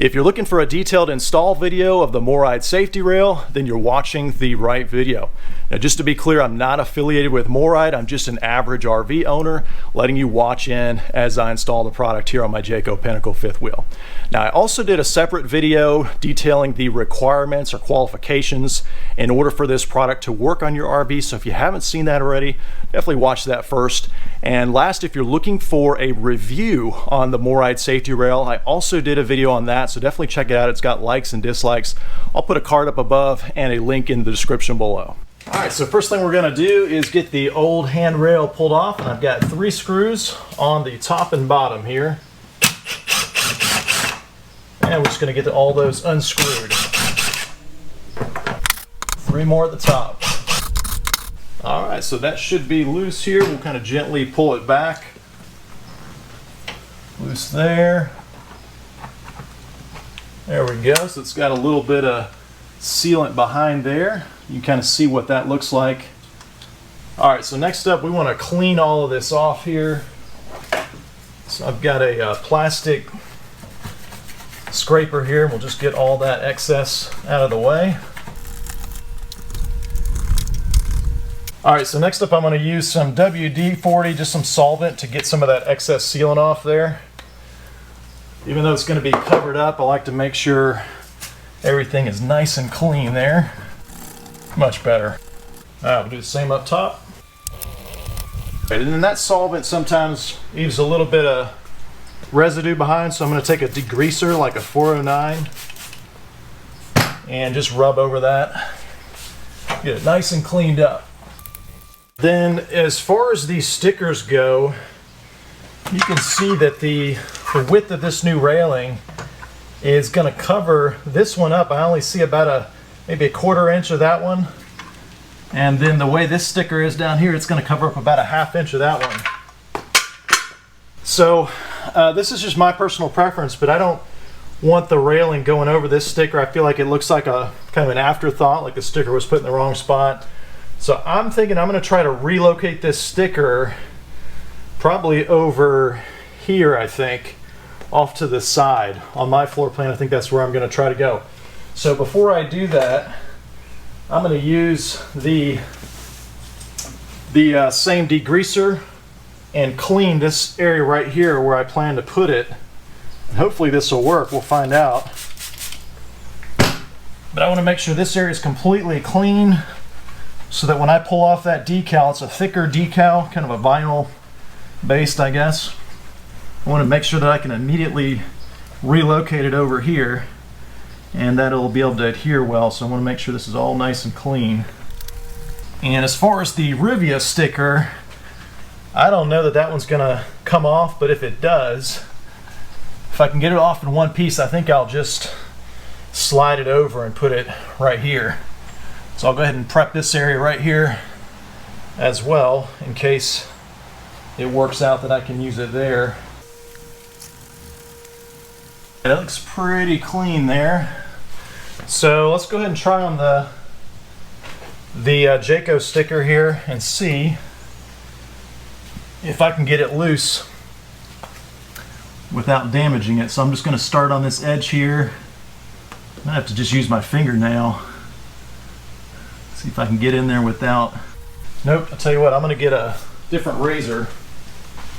If you're looking for a detailed install video of the MORryde Safe-T-Rail, then you're watching the right video. Now, just to be clear, I'm not affiliated with MORryde. I'm just an average RV owner, letting you watch in as I install the product here on my Jayco Pinnacle Fifth Wheel. Now, I also did a separate video detailing the requirements or qualifications in order for this product to work on your RV. So if you haven't seen that already, definitely watch that first. And last, if you're looking for a review on the MORryde Safe-T-Rail, I also did a video on that. So definitely check it out. It's got likes and dislikes. I'll put a card up above and a link in the description below. All right, so first thing we're gonna do is get the old handrail pulled off. And I've got 3 screws on the top and bottom here. And we're just gonna get all those unscrewed. 3 more at the top. All right, so that should be loose here. We'll kind of gently pull it back. Loose there. There we go. So it's got a little bit of sealant behind there. You can kind of see what that looks like. All right, so next up we want to clean all of this off here. So I've got a plastic scraper here. We'll just get all that excess out of the way. All right, so next up I'm going to use some WD-40, just some solvent to get some of that excess sealant off there. Even though it's going to be covered up, I like to make sure everything is nice and clean there. Much better. All right, we'll do the same up top. Right, and then that solvent sometimes leaves a little bit of residue behind, so I'm going to take a degreaser like a 409 and just rub over that. Get it nice and cleaned up. Then as far as these stickers go, you can see that the width of this new railing is going to cover this one up. I only see about maybe a 1/4 inch of that one. And then the way this sticker is down here, it's going to cover up about a 1/2 inch of that one. So this is just my personal preference, but I don't want the railing going over this sticker. I feel like it looks like a kind of an afterthought, like the sticker was put in the wrong spot. So I'm thinking I'm going to try to relocate this sticker probably over here, I think, off to the side. On my floor plan, I think that's where I'm going to try to go. So before I do that, I'm going to use the same degreaser and clean this area right here where I plan to put it. And hopefully this will work. We'll find out. But I want to make sure this area is completely clean so that when I pull off that decal, it's a thicker decal, kind of a vinyl based, I guess. I want to make sure that I can immediately relocate it over here and that it'll be able to adhere well. So I want to make sure this is all nice and clean. And as far as the Rivia sticker, I don't know that that one's going to come off, but if it does, if I can get it off in one piece, I think I'll just slide it over and put it right here. So I'll go ahead and prep this area right here as well in case it works out that I can use it there. It looks pretty clean there. So let's go ahead and try on the Jayco sticker here and see if I can get it loose without damaging it. So I'm just going to start on this edge here. I have to just use my fingernail. See if I can get in there without... Nope, I'll tell you what, I'm going to get a different razor.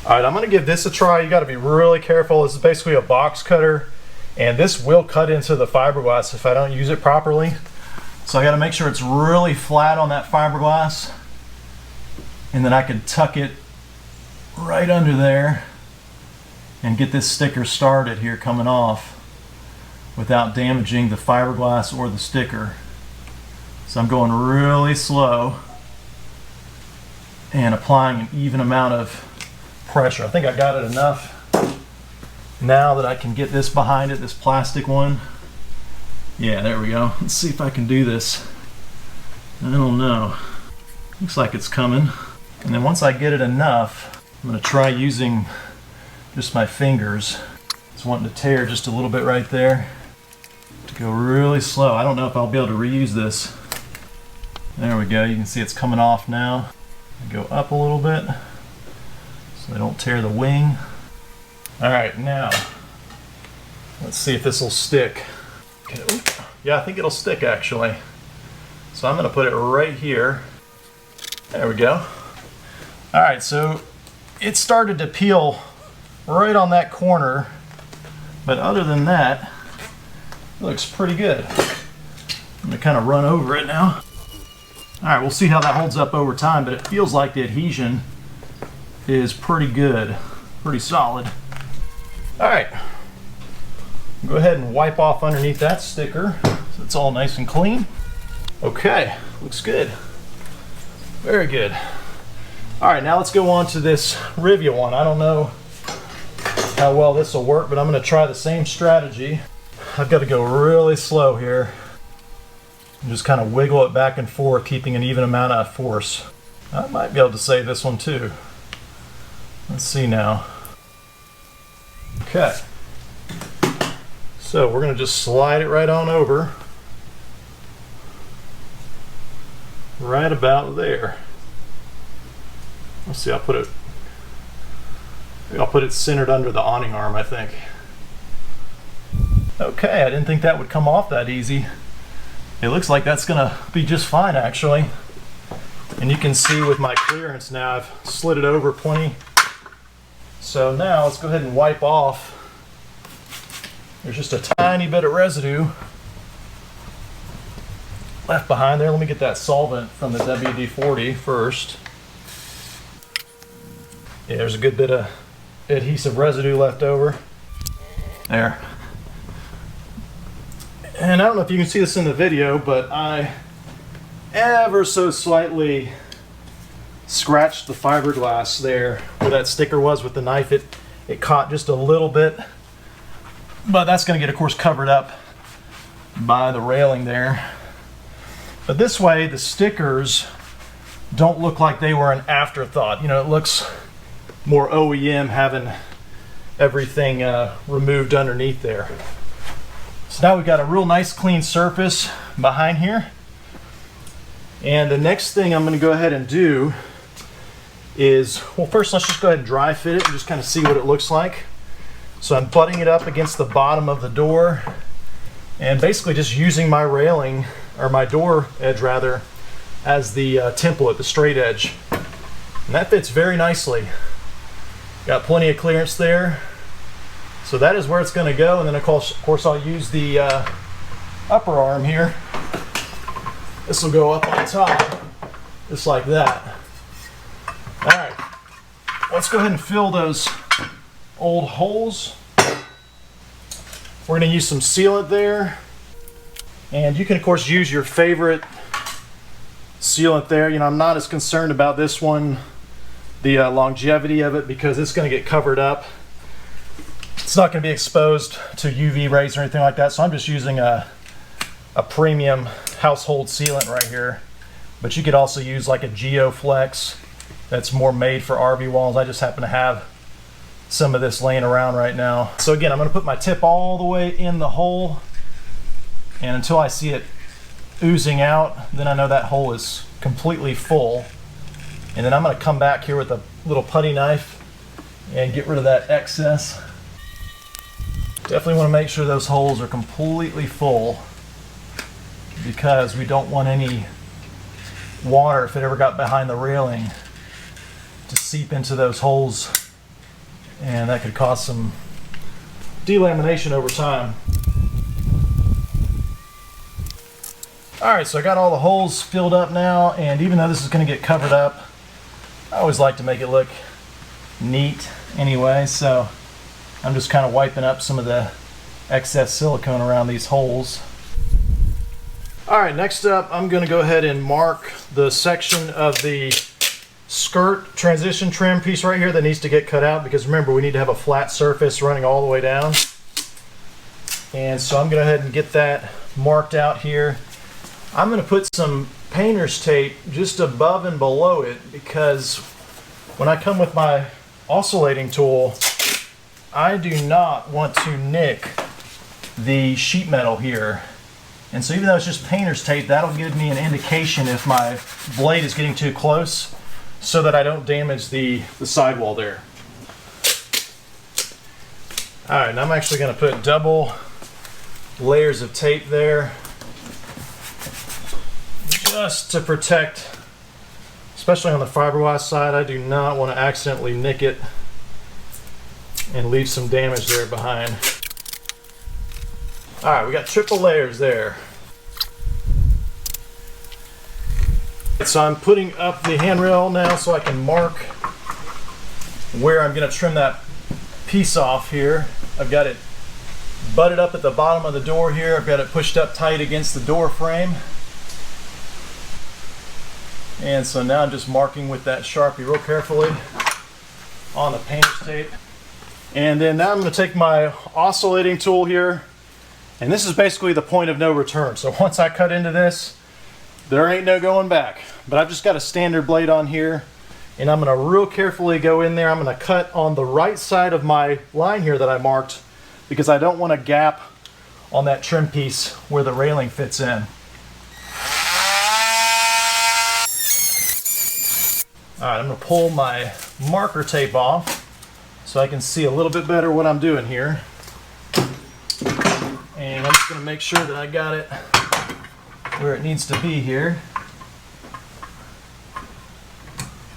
Alright, I'm going to give this a try. You got to be really careful. This is basically a box cutter, and this will cut into the fiberglass if I don't use it properly. So I got to make sure it's really flat on that fiberglass, and then I can tuck it right under there and get this sticker started here coming off without damaging the fiberglass or the sticker. So I'm going really slow and applying an even amount of pressure. I think I got it enough now that I can get this behind it, this plastic one. Yeah, there we go. Let's see if I can do this. I don't know. Looks like it's coming. And then once I get it enough, I'm going to try using just my fingers. It's wanting to tear just a little bit right there. To go really slow. I don't know if I'll be able to reuse this. There we go. You can see it's coming off now. Go up a little bit so they don't tear the wing. All right, now Let's see if this will stick. Okay. Yeah, I think it'll stick actually. So I'm going to put it right here. There we go. All right, so it started to peel right on that corner, but other than that, it looks pretty good. I'm going to kind of run over it now. All right, we'll see how that holds up over time, but it feels like the adhesion is pretty good, pretty solid. All right, go ahead and wipe off underneath that sticker so it's all nice and clean. Okay, looks good. Very good. All right, now let's go on to this Rivia one. I don't know how well this will work, but I'm going to try the same strategy. I've got to go really slow here and just kind of wiggle it back and forth, keeping an even amount of force. I might be able to save this one too. Let's see now. Okay. So we're going to just slide it right on over. Right about there. Let's see, I'll put it centered under the awning arm, I think. Okay, I didn't think that would come off that easy. It looks like that's gonna be just fine actually. And you can see with my clearance now, I've slid it over plenty. So now let's go ahead and wipe off. There's just a tiny bit of residue left behind there. Let me get that solvent from the WD-40 first. Yeah, there's a good bit of adhesive residue left over. There. And I don't know if you can see this in the video, but I ever so slightly scratched the fiberglass there where that sticker was with the knife. It caught just a little bit, but that's going to get, of course, covered up by the railing there. But this way, the stickers don't look like they were an afterthought. You know, it looks more OEM, having everything removed underneath there. So now we've got a real nice clean surface behind here. And the next thing I'm going to go ahead and do is, well, first let's just go ahead and dry fit it and just kind of see what it looks like. So I'm butting it up against the bottom of the door and basically just using my railing, or my door edge rather, as the template, the straight edge. And that fits very nicely. Got plenty of clearance there. So that is where it's going to go. And then of course I'll use the upper arm here. This will go up on top, just like that. All right, let's go ahead and fill those old holes. We're going to use some sealant there. And you can, of course, use your favorite sealant there. You know, I'm not as concerned about this one, the longevity of it, because it's going to get covered up. It's not going to be exposed to UV rays or anything like that, so I'm just using a premium household sealant right here. But you could also use like a GeoFlex that's more made for RV walls. I just happen to have some of this laying around right now. So again, I'm going to put my tip all the way in the hole, and until I see it oozing out, then I know that hole is completely full. And then I'm going to come back here with a little putty knife and get rid of that excess. Definitely want to make sure those holes are completely full, because we don't want any water, if it ever got behind the railing, to seep into those holes, and that could cause some delamination over time. Alright, so I got all the holes filled up now, and even though this is going to get covered up, I always like to make it look neat anyway, so I'm just kind of wiping up some of the excess silicone around these holes. Alright, next up I'm going to go ahead and mark the section of the skirt transition trim piece right here that needs to get cut out, because remember, we need to have a flat surface running all the way down. And so I'm going to go ahead and get that marked out here. I'm going to put some painter's tape just above and below it, because when I come with my oscillating tool, I do not want to nick the sheet metal here. And so even though it's just painter's tape, that'll give me an indication if my blade is getting too close, so that I don't damage the sidewall there. All right, now I'm actually going to put double layers of tape there just to protect, especially on the fiberglass side. I do not want to accidentally nick it and leave some damage there behind. All right, we got triple layers there. So I'm putting up the handrail now so I can mark where I'm going to trim that piece off here. I've got it butted up at the bottom of the door here. I've got it pushed up tight against the door frame. And so now I'm just marking with that Sharpie real carefully on the painter's tape. And then now I'm going to take my oscillating tool here, and this is basically the point of no return. So once I cut into this, there ain't no going back. But I've just got a standard blade on here, and I'm going to real carefully go in there. I'm going to cut on the right side of my line here that I marked, because I don't want a gap on that trim piece where the railing fits in. All right, I'm going to pull my marker tape off so I can see a little bit better what I'm doing here. And I'm just going to make sure that I got it where it needs to be here.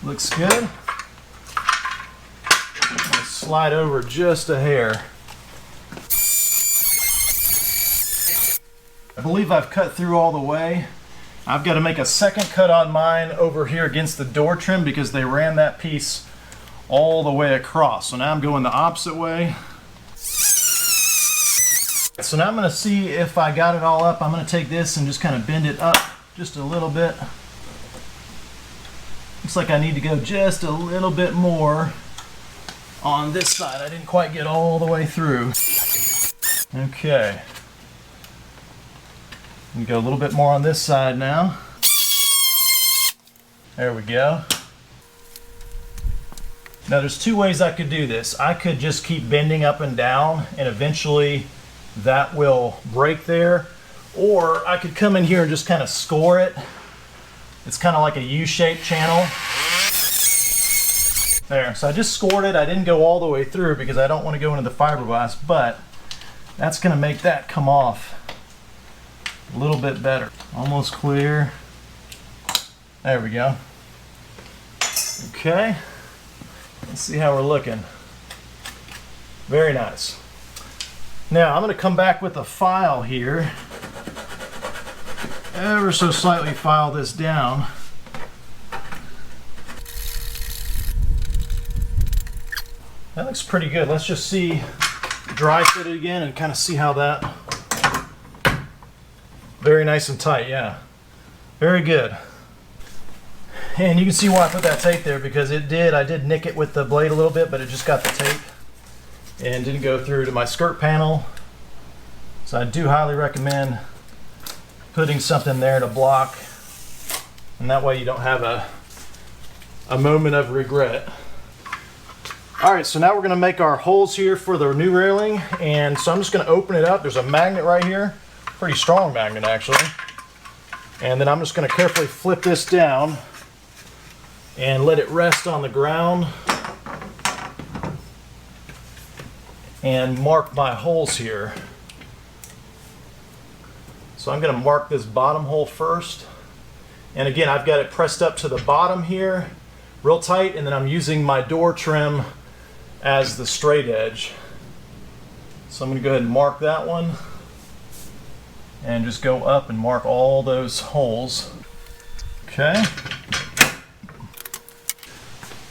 Looks good. I'm going to slide over just a hair. I believe I've cut through all the way. I've got to make a second cut on mine over here against the door trim because they ran that piece all the way across. So now I'm going the opposite way. So now I'm going to see if I got it all up. I'm going to take this and just kind of bend it up just a little bit. Looks like I need to go just a little bit more on this side. I didn't quite get all the way through. Okay. We go a little bit more on this side now. There we go. Now there's two ways I could do this. I could just keep bending up and down and eventually that will break there. Or I could come in here and just kind of score it. It's kind of like a U-shaped channel. There, so I just scored it. I didn't go all the way through because I don't want to go into the fiberglass, but that's going to make that come off a little bit better. Almost clear. There we go. Okay. Let's see how we're looking. Very nice. Now I'm going to come back with a file here. Ever so slightly file this down. That looks pretty good. Let's just see, dry fit it again and kind of see how that. Very nice and tight, yeah. Very good. And you can see why I put that tape there, because I did nick it with the blade a little bit, but it just got the tape and didn't go through to my skirt panel. So I do highly recommend putting something there to block, and that way you don't have a moment of regret. All right, so now we're going to make our holes here for the new railing, and so I'm just going to open it up. There's a magnet right here, pretty strong magnet actually, and then I'm just going to carefully flip this down and let it rest on the ground and mark my holes here. So I'm going to mark this bottom hole first, and again I've got it pressed up to the bottom here real tight, and then I'm using my door trim as the straight edge. So I'm going to go ahead and mark that one and just go up and mark all those holes. Okay.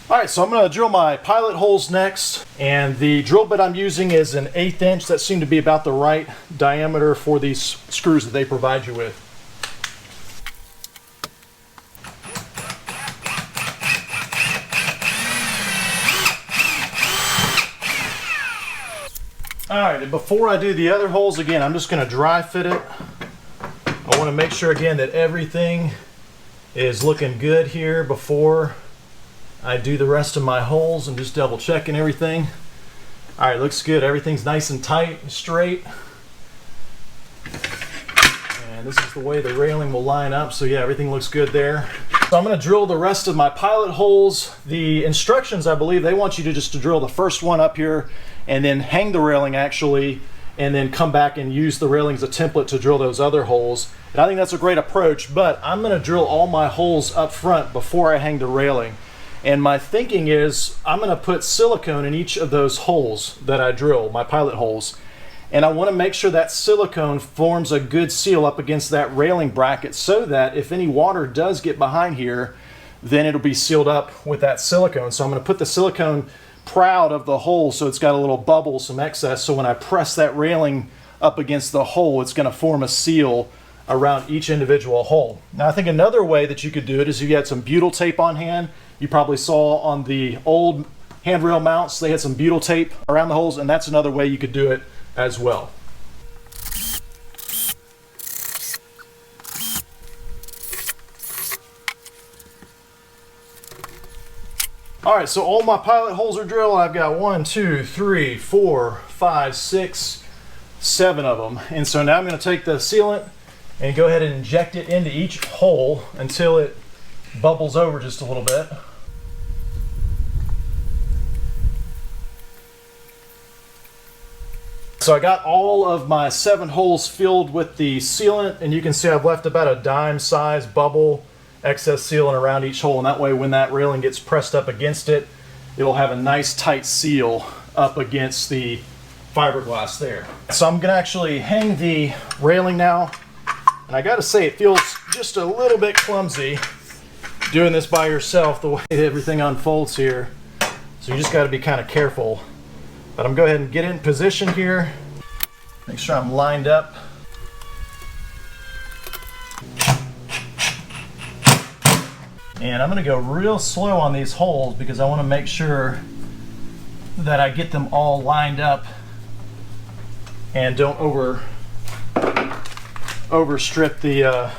Alright, so I'm going to drill my pilot holes next, and the drill bit I'm using is an 1/8 inch. That seemed to be about the right diameter for these screws that they provide you with. Alright, and before I do the other holes, again, I'm just going to dry fit it. I want to make sure again that everything is looking good here before I do the rest of my holes, and just double checking everything. Alright, looks good. Everything's nice and tight and straight. And this is the way the railing will line up. So yeah, everything looks good there. So I'm going to drill the rest of my pilot holes. The instructions, I believe, they want you to just drill the first one up here and then hang the railing actually, and then come back and use the railing as a template to drill those other holes. And I think that's a great approach, but I'm going to drill all my holes up front before I hang the railing. And my thinking is I'm going to put silicone in each of those holes that I drill, my pilot holes. And I want to make sure that silicone forms a good seal up against that railing bracket so that if any water does get behind here, then it'll be sealed up with that silicone. So I'm going to put the silicone proud of the hole so it's got a little bubble, some excess, so when I press that railing up against the hole, it's going to form a seal around each individual hole. Now I think another way that you could do it is if you had some butyl tape on hand. You probably saw on the old handrail mounts, they had some butyl tape around the holes, and that's another way you could do it as well. All right, so all my pilot holes are drilled. I've got 1, 2, 3, 4, 5, 6, 7 of them. And so now I'm going to take the sealant and go ahead and inject it into each hole until it bubbles over just a little bit. So I got all of my 7 holes filled with the sealant, and you can see I've left about a dime size bubble excess sealant around each hole, and that way when that railing gets pressed up against it, it'll have a nice tight seal up against the fiberglass there. So I'm going to actually hang the railing now, and I gotta say it feels just a little bit clumsy doing this by yourself the way everything unfolds here, so you just got to be kind of careful. But I'm going to go ahead and get in position here, make sure I'm lined up. And I'm going to go real slow on these holes because I want to make sure that I get them all lined up and don't overstrip the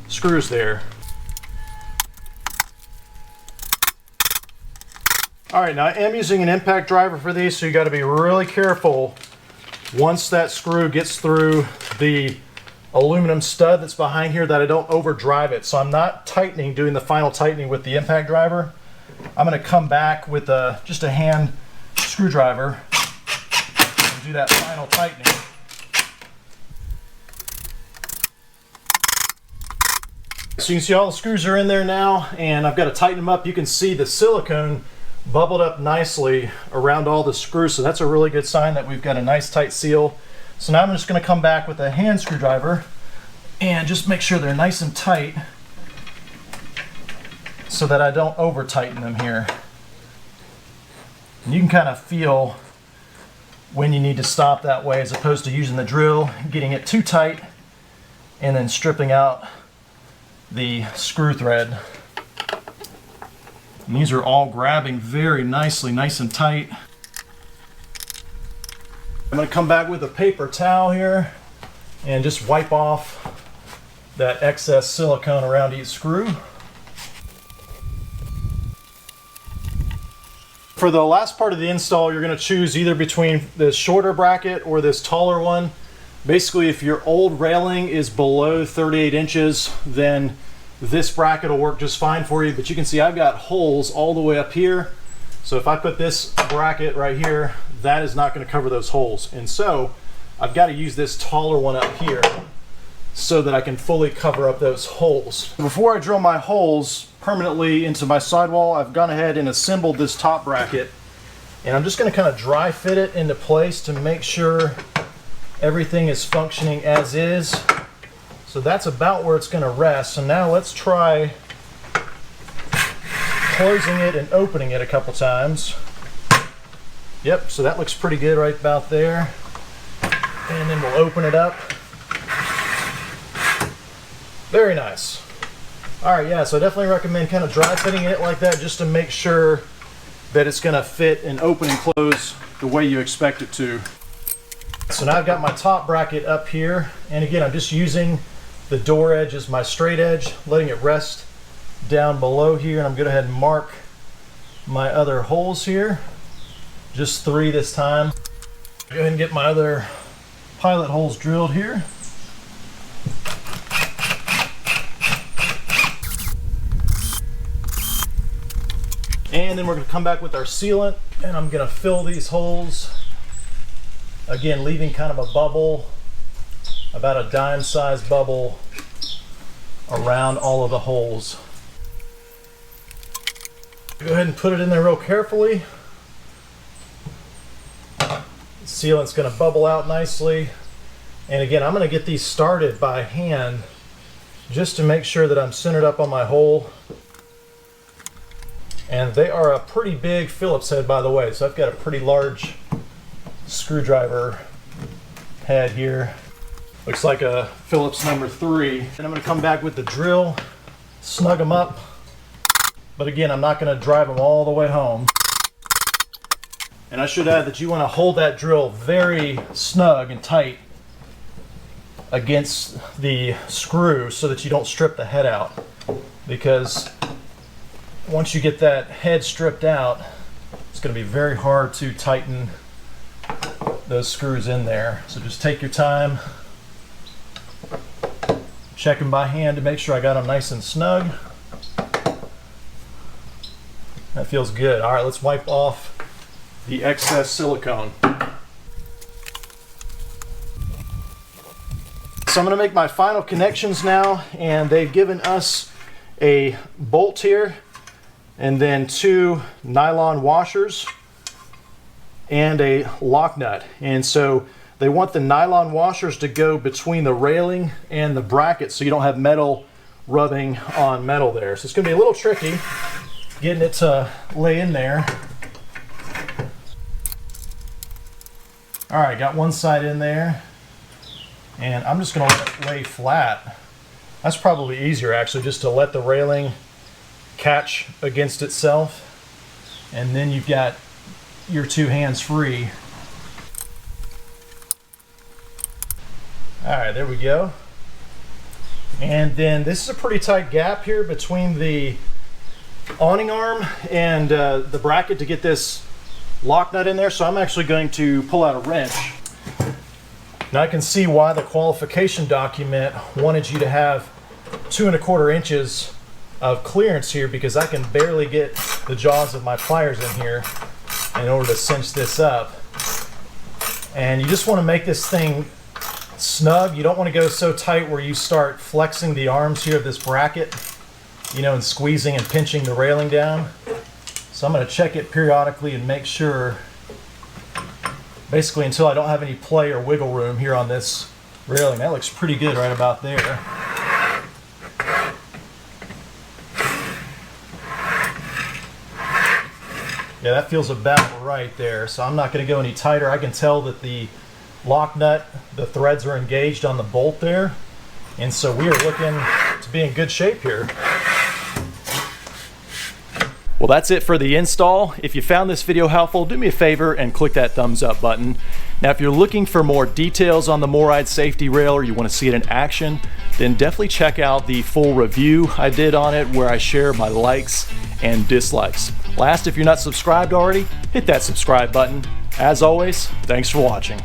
screws there. All right, now I am using an impact driver for these, so you got to be really careful once that screw gets through the aluminum stud that's behind here that I don't overdrive it. So I'm not tightening, doing the final tightening with the impact driver. I'm going to come back with just a hand screwdriver and do that final tightening. So you can see all the screws are in there now, and I've got to tighten them up. You can see the silicone bubbled up nicely around all the screws, so that's a really good sign that we've got a nice tight seal. So now I'm just going to come back with a hand screwdriver and just make sure they're nice and tight so that I don't over tighten them here. And you can kind of feel when you need to stop that way, as opposed to using the drill, getting it too tight and then stripping out the screw thread. And these are all grabbing very nicely, nice and tight. I'm going to come back with a paper towel here and just wipe off that excess silicone around each screw. For the last part of the install, you're going to choose either between this shorter bracket or this taller one. Basically, if your old railing is below 38 inches, then this bracket will work just fine for you, but you can see I've got holes all the way up here. So if I put this bracket right here, that is not going to cover those holes. And so I've got to use this taller one up here so that I can fully cover up those holes. Before I drill my holes permanently into my sidewall, I've gone ahead and assembled this top bracket. And I'm just going to kind of dry fit it into place to make sure everything is functioning as is. So that's about where it's going to rest. So now let's try closing it and opening it a couple times. Yep, so that looks pretty good right about there. And then we'll open it up. Very nice. All right, yeah, so I definitely recommend kind of dry fitting it like that just to make sure that it's going to fit and open and close the way you expect it to. So now I've got my top bracket up here, and again, I'm just using the door edge as my straight edge, letting it rest down below here, and I'm going to go ahead and mark my other holes here. Just 3 this time. Go ahead and get my other pilot holes drilled here. And then we're going to come back with our sealant, and I'm going to fill these holes. Again, leaving kind of a bubble, about a dime-sized bubble around all of the holes. Go ahead and put it in there real carefully. The sealant's going to bubble out nicely. And again, I'm going to get these started by hand just to make sure that I'm centered up on my hole. And they are a pretty big Phillips head, by the way, so I've got a pretty large screwdriver head here. Looks like a Phillips number 3. And I'm going to come back with the drill, snug them up. But again, I'm not going to drive them all the way home. And I should add that you want to hold that drill very snug and tight against the screw so that you don't strip the head out. Because once you get that head stripped out, it's going to be very hard to tighten those screws in there. So just take your time, check them by hand to make sure I got them nice and snug. That feels good. All right, let's wipe off the excess silicone. So I'm going to make my final connections now, and they've given us a bolt here and then 2 nylon washers and a lock nut. And so they want the nylon washers to go between the railing and the bracket so you don't have metal rubbing on metal there. So it's going to be a little tricky getting it to lay in there. All right, got one side in there, and I'm just going to let it lay flat. That's probably easier, actually, just to let the railing catch against itself, and then you've got your 2 hands free. All right, there we go. And then this is a pretty tight gap here between the awning arm and the bracket to get this lock nut in there, so I'm actually going to pull out a wrench. Now I can see why the qualification document wanted you to have 2 1/4 inches of clearance here, because I can barely get the jaws of my pliers in here in order to cinch this up. And you just want to make this thing snug. You don't want to go so tight where you start flexing the arms here of this bracket, you know, and squeezing and pinching the railing down. So I'm going to check it periodically and make sure, basically until I don't have any play or wiggle room here on this railing. That looks pretty good right about there. Yeah, that feels about right there. So I'm not going to go any tighter. I can tell that the lock nut, the threads are engaged on the bolt there. And so we are looking to be in good shape here. Well, that's it for the install. If you found this video helpful, do me a favor and click that thumbs up button. Now, if you're looking for more details on the MORryde Safe-T-Rail, or you want to see it in action, then definitely check out the full review I did on it, where I share my likes and dislikes. Last, if you're not subscribed already, hit that subscribe button. As always, thanks for watching.